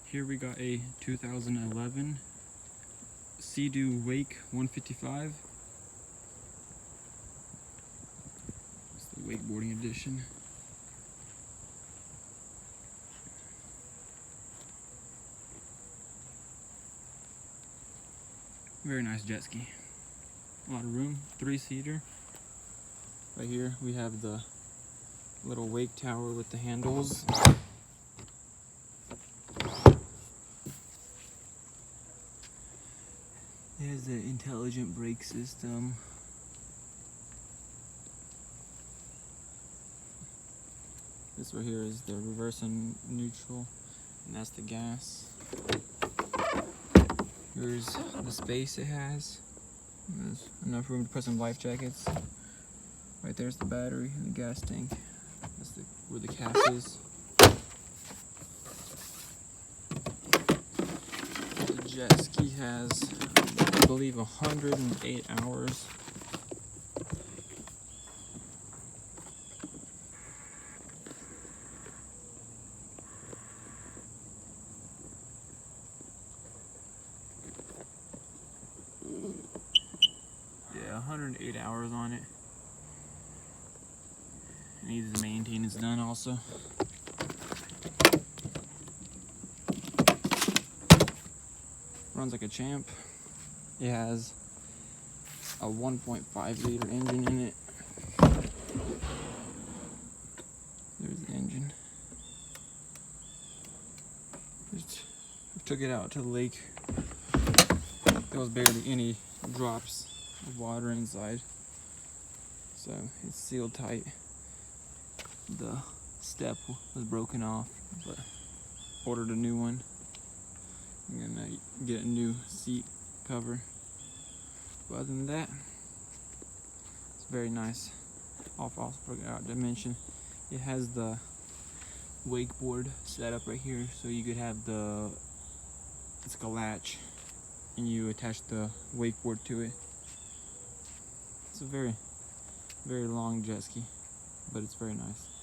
Here we got a 2011 Sea-Doo Wake 155. It's the wakeboarding edition. Very nice jet ski. A lot of room, 3-seater. Right here we have the little wake tower with the handles. There's the intelligent brake system. This right here is the reverse and neutral, and that's the gas. Here's the space it has. There's enough room to put some life jackets. Right there's the battery and the gas tank. That's where the cap is. The jet ski has, I believe, 108 hours. Yeah, 108 hours on it. It needs the maintenance done also. Runs like a champ. It has a 1.5 liter engine in it. There's the engine. Just took it out to the lake. There was barely any drops of water inside, so it's sealed tight. The step was broken off, but ordered a new one. I'm gonna get a new seat cover. But other than that, it's very nice. Also forgot to mention, it has the wakeboard set up right here, so you could have it's like a latch, and you attach the wakeboard to it. It's a very, very long jet ski, but it's very nice.